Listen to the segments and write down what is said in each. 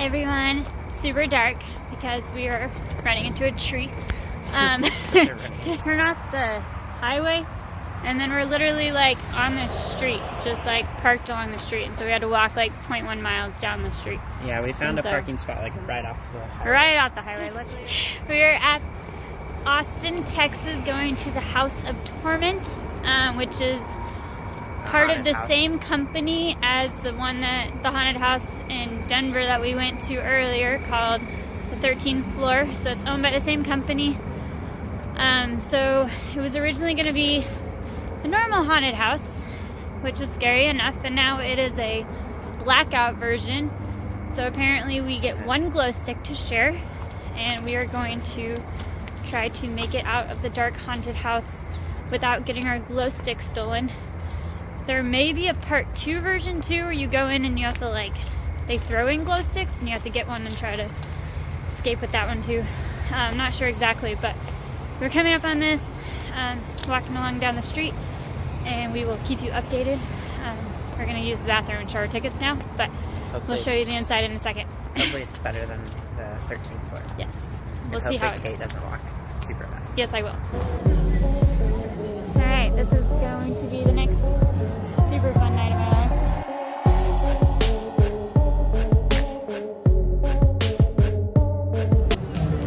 Hey everyone, super dark because we are running into a tree. Turn off the highway and then we're literally like on the street, just like parked along the street, and so we had to walk like 0.1 miles down the street. Yeah, we found a parking spot like right off the highway. Right off the highway, look. We are at Austin, Texas, going to the House of Torment, which is part of the same company as the haunted house in Denver that we went to earlier, called the 13th Floor. So it's owned by the same company. So it was originally going to be a normal haunted house, which is scary enough, and now it is a blackout version. So apparently we get one glow stick to share, and we are going to try to make it out of the dark haunted house without getting our glow stick stolen. There may be a part 2 version too, where you go in and you have to they throw in glow sticks and you have to get one and try to escape with that one too. I'm not sure exactly, but we're coming up on this, walking along down the street, and we will keep you updated. We're going to use the bathroom and shower tickets now, but we'll show you the inside in a second. Hopefully it's better than the 13th floor. Yes. And We'll see how it Kate goes. doesn't walk super fast. Yes, I will. Alright, this is going to be the next super fun night of my life.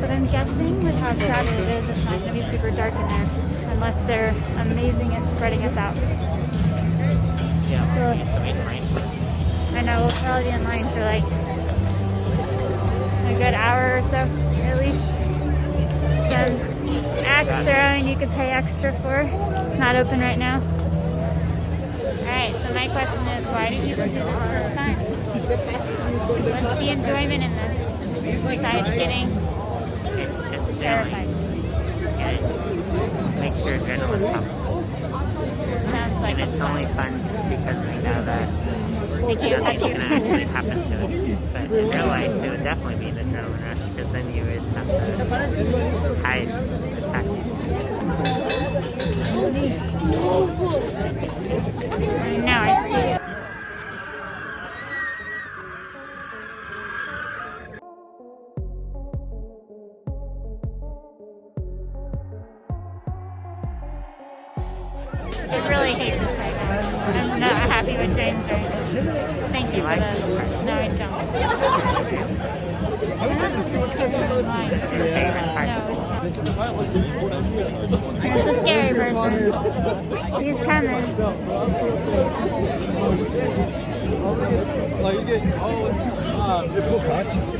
But I'm guessing with how crowded it is, it's not going to be super dark in there, unless they're amazing at spreading us out. Yeah, So, we have to wait in line for it. I know we'll probably be in line for like a good hour or so, at least. Axe throwing you could pay extra for. It's not open right now. Alright, so my question is, why do people do this for fun? What's the enjoyment in this? Besides getting It's just terrified. Yeah, it makes your adrenaline pump. Sounds like And it's only fun because we know that they can't nothing's touch going to you. actually happen to us. But in real life, it would definitely be an adrenaline rush, because then you would have to hide, attack you. No, I see it. I really hate this right now. I'm not happy with James right now. Thank you for this. No, I don't. I'm not supposed to cook in line. It's your favorite part. No, it's not. There's a scary person. He's coming. They're cool costumes too.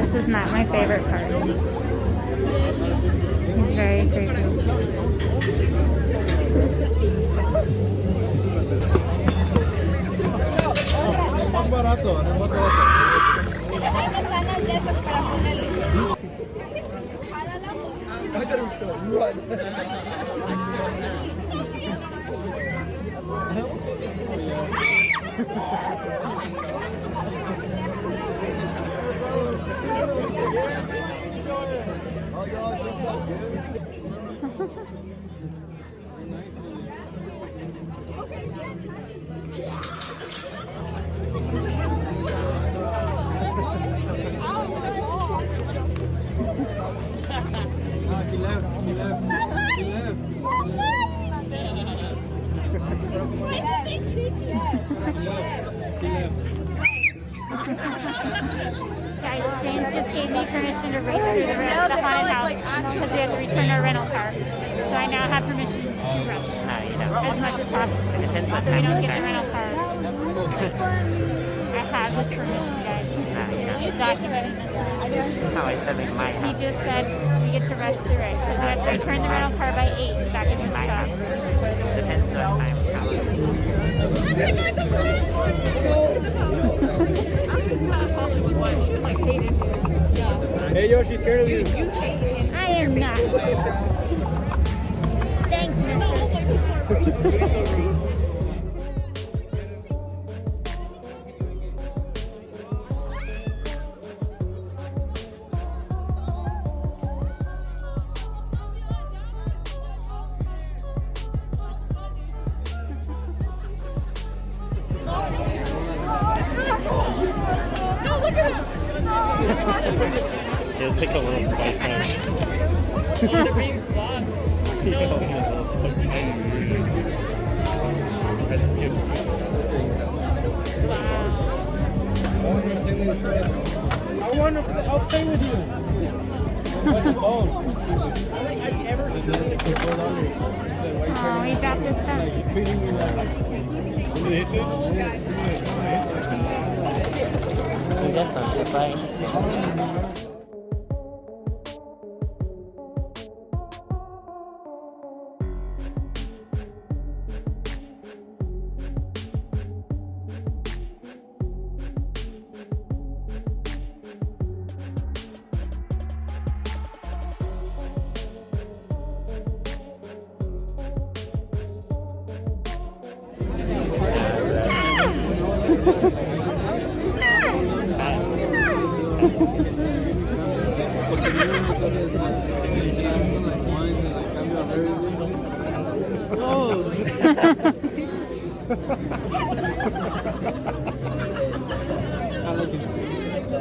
This is not my favorite part. He's very creepy. Más barato, más barato. Guys, James just gave me permission to race through the haunted house because we have to return our rental car. So I now have permission to rush No, you don't. as much as possible. It depends what So we time don't you get the start. rental car. I have this permission, guys. No, you don't. He's documenting this. Oh, I said we might He have. just said we get to rush through it because we have to return the rental car by 8 back in his Might truck. have. Depends what time. Hey, yo, she's scared of you. I am not. Thanks, mister. There's like a little toy phone. He's holding a little toy I'll play with you. Oh, we got this phone. I guess that's a play.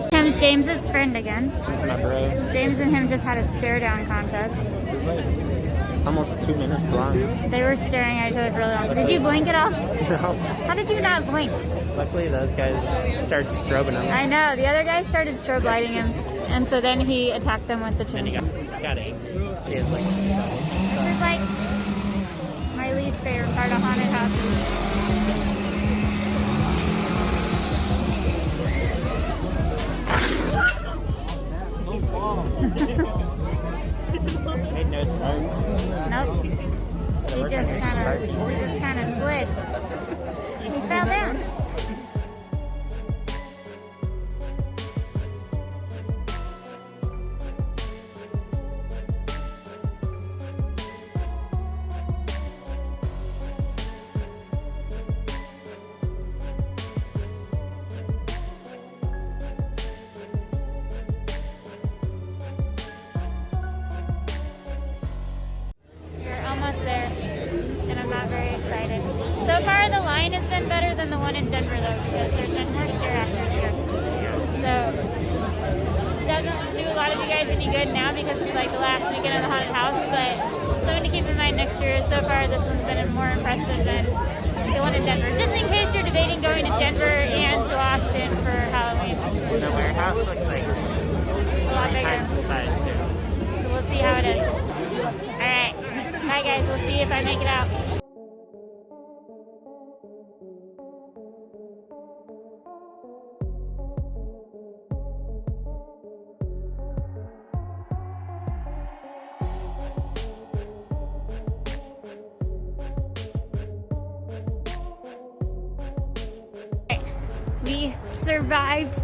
Tim's James's friend again. He's my bro. James and him just had a stare down contest. It was like almost 2 minutes long. They were staring at each other for really long. Did you blink at all? No. How did you not blink? Luckily, those guys started strobing him. I know. The other guy started strobe lighting him, and so then he attacked them with the And he chainsaw. got angry. He was like, This is like my least favorite part of haunted houses. made no sparks. Nope. He just kind of slid. He fell down. So far, the line has been better than the one in Denver, though, because there's been more scare actors here. So, it doesn't do a lot of you guys any good now because it's like the last weekend of the haunted house, but something to keep in mind next year is so far this one's been more impressive than the one in Denver. Just in case you're debating going to Denver and to Austin for Halloween. The warehouse looks like A lot 3 bigger. times the size, too. So we'll see how it is. Alright. Bye, guys. We'll see if I make it out. We survived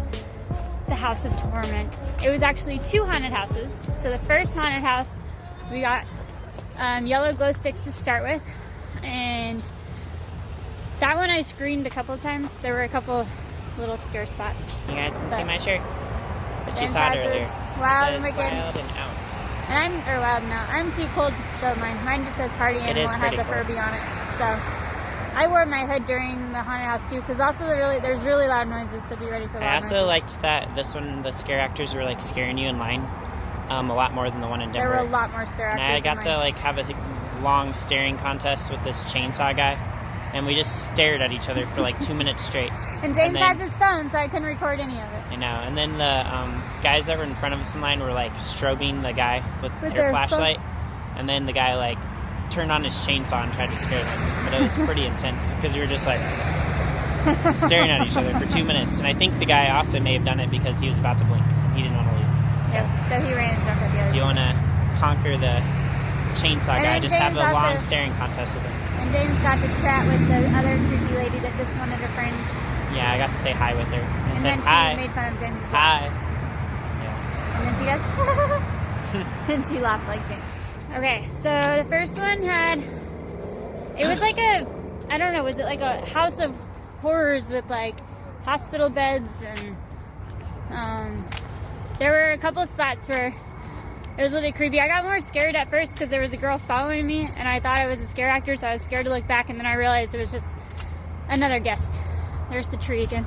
the House of Torment. It was actually 2 haunted houses. So the first haunted house, we got yellow glow sticks to start with, and that one I screened a couple of times. There were a couple little scare spots. You guys can see my shirt. But you James saw it has earlier. his Wild It and says Wicked. Wild and Out. And I'm too cold to show mine. Mine just says party It animal is and has pretty a cool. Furby on it. So I wore my hood during the haunted house too, because also there's really loud noises, so be ready for loud I noises. also liked that this one, the scare actors were like scaring you in line a lot more than the one in Denver. There were a lot more scare And actors. I got to like have a long staring contest with this chainsaw guy, and we just stared at each other for like 2 minutes straight. And James and then- has his phone, so I couldn't record any of it. I know. And then the guys that were in front of us in line were like strobing the guy with With their their flashlight, and then the guy like turned on his chainsaw and tried to scare them. But it was pretty intense because we were just like staring at each other for 2 minutes. And I think the guy also may have done it because he was about to blink and he didn't want to lose. So So he ran and jumped at the if other. you want to conquer the chainsaw And guy, then just have James a long also- staring contest with him. And James got to chat with the other creepy lady that just wanted a friend. Yeah, I got to say hi with her. I And said then she hi. made fun of James. Hi. Yeah. And then she goes, and she laughed like James. Okay, so the first one it was like I don't know, was it like a house of horrors with like hospital beds, and there were a couple of spots where it was a little bit creepy. I got more scared at first because there was a girl following me, and I thought I was a scare actor, so I was scared to look back, and then I realized it was just another guest. There's the tree again.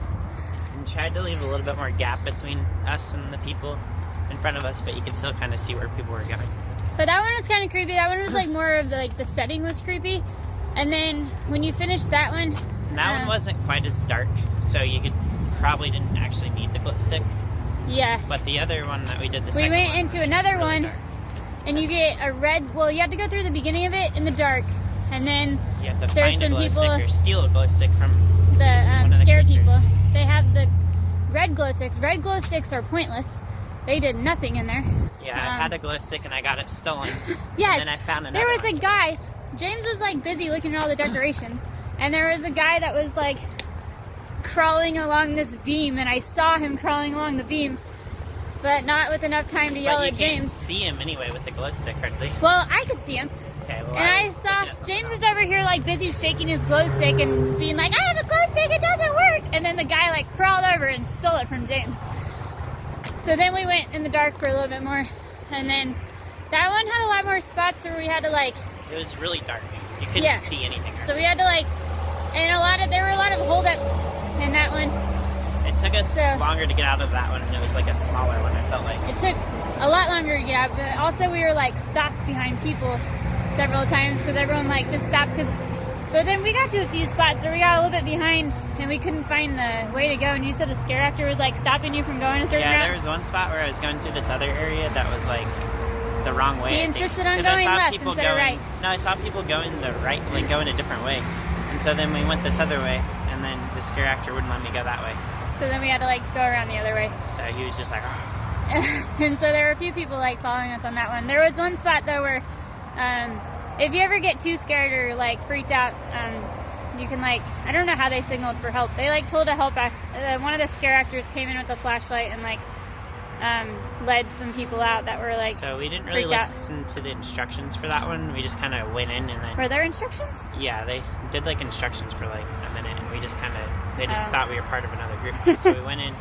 And tried to leave a little bit more gap between us and the people. in front of us, but you could still kind of see where people were going. But that one was kind of creepy. That one was like more of the setting was creepy. And then when you finished that one, that one wasn't quite as dark, so you probably didn't actually need the glow stick. Yeah. But the other one that we did, we went into another one, and you get a red. Well, you have to go through the beginning of it in the dark, and then you have to there's find a some glow people stick or steal a glow stick from the scared creatures. people. They have the red glow sticks. Red glow sticks are pointless. They did nothing in there. Yeah, I had a glow stick and I got it stolen. Yes. And then I found another There was one. a guy. James was like busy looking at all the decorations, and there was a guy that was like crawling along this beam, and I saw him crawling along the beam, but not with enough time to yell But you at can't James. see him anyway with the glow stick, hardly. Well, I could see him. Okay, well, And I was saw looking at something James else. is over here like busy shaking his glow stick and being like, I have a glow stick, it doesn't work. And then the guy like crawled over and stole it from James. So then we went in the dark for a little bit more. And then that one had a lot more spots where we had to like, It was really dark. You couldn't see anything. so we had to like, and there were a lot of holdups in that one. It took us So- longer to get out of that one, and it was like a smaller one, I felt like. It took a lot longer to get out, but also we were like stopped behind people several times because everyone like just stopped but then we got to a few spots where we got a little bit behind and we couldn't find the way to go, and you said the scare actor was like stopping you from going a certain Yeah, route. there was one spot where I was going through this other area that was like the wrong way. He I think. insisted on 'Cause I going saw left people instead of right. No, I saw people going the right, like going a different way. And so then we went this other way, and then the scare actor wouldn't let me go that way. So then we had to like go around the other way. So he was just like, oh. And so there were a few people like following us on that one. There was one spot though where if you ever get too scared or like freaked out, you can like, I don't know how they signaled for help. They like told a help one of the scare actors came in with a flashlight and like led some people out that were like So we didn't really freaked out. listen to the instructions for that one. We just kind of went in and then... Were there instructions? Yeah, they did like instructions for like a minute, and we just kind of... They just Oh. thought we were part of another group. So we went in,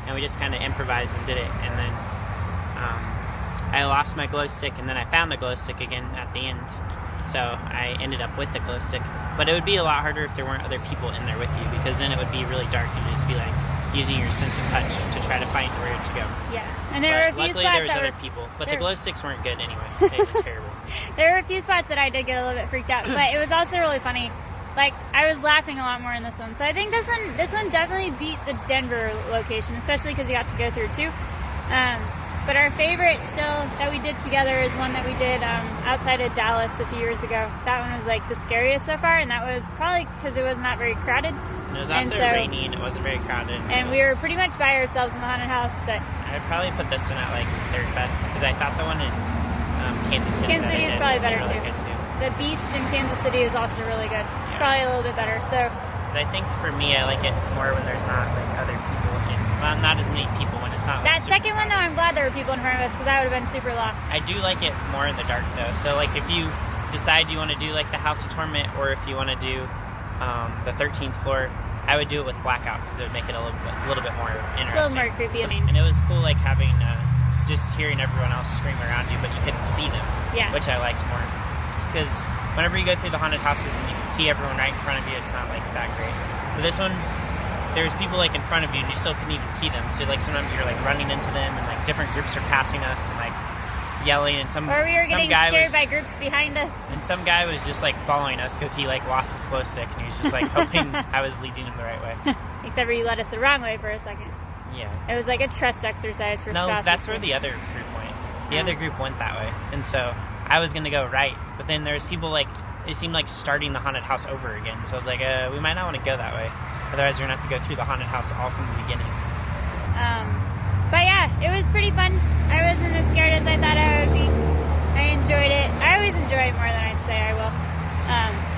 and we just kind of improvised and did it. And then I lost my glow stick, and then I found the glow stick again at the end. So I ended up with the glow stick. But it would be a lot harder if there weren't other people in there with you, because then it would be really dark and you'd just be like using your sense of touch to try to find where to go. Yeah. And there were a But few luckily spots there was that other were, people. But there- the glow sticks weren't good anyway. They were terrible. there were a few spots that I did get a little bit freaked out, but it was also really funny. Like I was laughing a lot more in this one. So I think this one definitely beat the Denver location, especially because you got to go through too. But our favorite still that we did together is one that we did outside of Dallas a few years ago. That one was like the scariest so far, and that was probably because it was not very crowded. And it was And also so- rainy and it wasn't very crowded. And we were pretty much by ourselves in the haunted house, but I'd probably put this one at like third best, because I thought the one in Kansas City. Kansas City is probably better really too. Good too. the Beast in Kansas City is also really good. It's Yeah. probably a little bit better. So But I think for me, I like it more when there's not like other people in. Well, not as many people when it's not. Like, that super second one though, I'm glad there were people in front of us because I would have been super lost. I do like it more in the dark though. So like if you decide you want to do like the House of Torment, or if you want to do the 13th floor, I would do it with blackout because it would make it a little bit more It's a interesting. little more creepy. I mean, And it was cool like having just hearing everyone else scream around you, but you couldn't see them, yeah. which I liked more. Because whenever you go through the haunted houses and you can see everyone right in front of you, it's not like that great. But this one, there's people like in front of you and you still couldn't even see them. So like sometimes you're like running into them and like different groups are passing us and like yelling, and some Or we were some getting guy scared was, by groups behind us. and some guy was just like following us because he like lost his glow stick and he was just like hoping I was leading him the right way. Except for you led us the wrong way for a second. Yeah. It was like a trust exercise for No, spouses. that's where the other group went. The Oh. other group went that way, and so I was gonna go right, but then there's people like it seemed like starting the haunted house over again. So I was like, we might not want to go that way. Otherwise, we're gonna have to go through the haunted house all from the beginning. But yeah, it was pretty fun. I wasn't as scared as I thought I would be. I enjoyed it. I always enjoy it more than I'd say I will.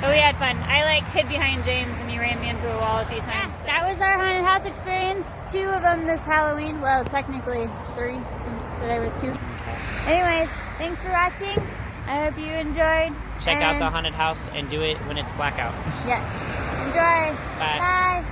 But we had fun. I like hid behind James and he ran me into a wall a few times. That was our haunted house experience. 2 of them this Halloween. Well, technically 3 since today was 2. Anyways, thanks for watching. I hope you enjoyed. Check out the And- haunted house and do it when it's blackout. Yes. Enjoy. Bye. Bye.